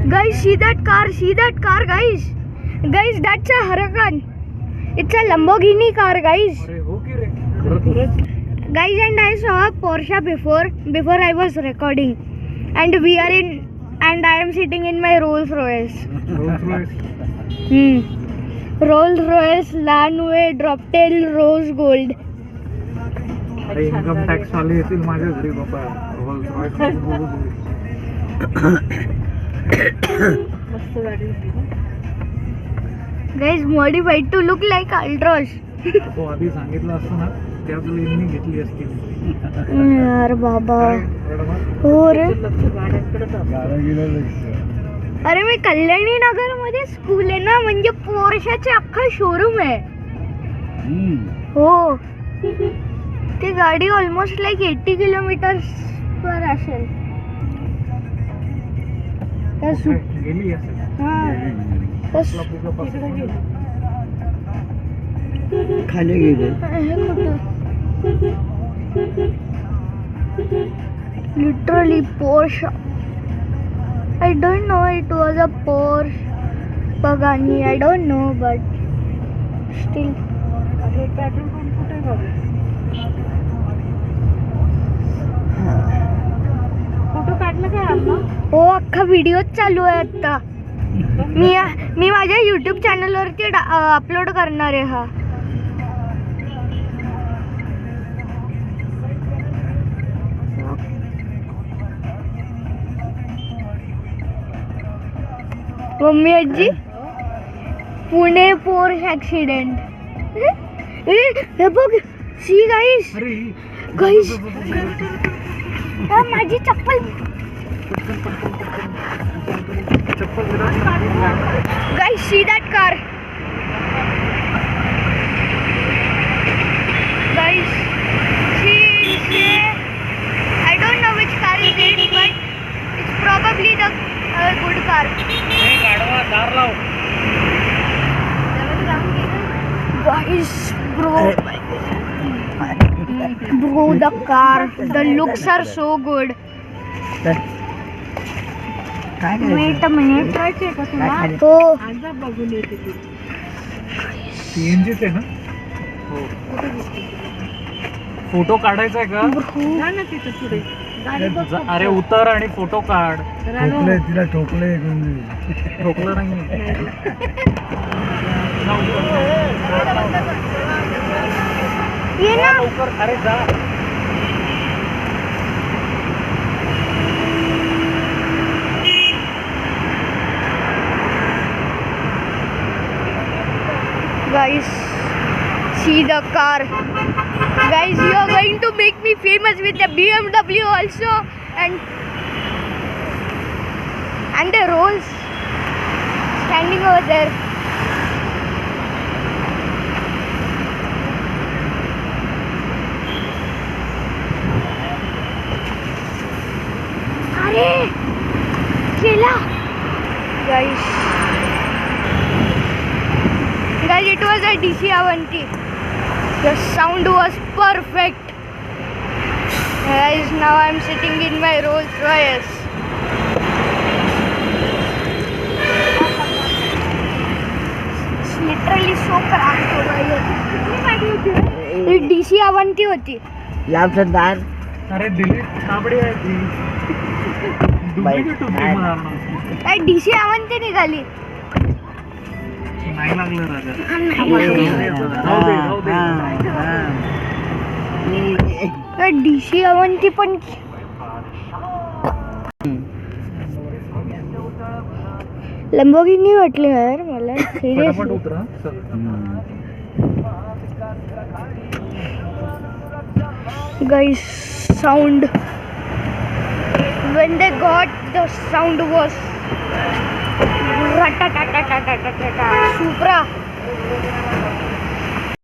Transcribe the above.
Guys, see that car, guys. Guys, that's a Huracan. It's a Lamborghini car, guys. Guys, and I saw a Porsche before I was recording, and I am sitting in my Rolls Royce. Rolls Royce Landway Droptail Rose Gold. अरे income tax वाले येतील माझ्या घरी बाबा. Rolls Royce मस्त गाडी होती. Guys, modified to look like Altroz. तो आधी सांगितलं असतं ना त्याच लेननी घेतली असती. यार बाबा. हो रे. अरे मी कल्याणी नगर मध्ये स्कूल आहे ना, म्हणजे पोर्शाचे अख्खा शोरूम आहे. हो, ती गाडी ऑलमोस्ट लाईक 80 किलोमीटर्स पर असेल. गेली असेल. खाली गेले. Literally Porsche. I don't know, it was a Porsche Pagani. I don't know, but still. Petrol pump कुठे बाबा? फोटो काढला काय आपला? हो, अख्खा व्हिडिओ चालू आहे आता. मी माझ्या YouTube चॅनलवरती अपलोड करणार आहे हा. मम्मी आजी, पुणे पोर्श ऍक्सिडेंट. हे बघ, सी गाईस. गाईस, माझी चप्पल. Guys, see that car. Guys, see, I don't know which car it is, but it's probably the good car. Guys, bro, the car, the looks are so good. Wait a minute. हो, बघून येते ती. CNG आहे ना. हो, photo काढायचा आहे का? जा ना तिथं पुढे. गाडी बघ. अरे उतर आणि फोटो काढ. ठोकले तिला, ठोकले. ठोकलं नाही. ये ना. अरे जा. Guys, see the car. Guys, you are going to make me famous with the BMW also, and the Rolls standing over there. अरे केला. Guys, it was a DC Avanti. The sound was perfect. Guys, now I'm sitting in my Rolls Royce. It's literally so cramped over here. He DC Avanti होती. लांबसदार. अरे दिलीप काबडी आहे ती. Duplicate मारणार. DC Avanti निघाली. नाही लागलं राजा. DC Avanti पण Lamborghini वाटली यार मला. फटाफट उतरा. Guys, sound. When they got, the sound was Supra.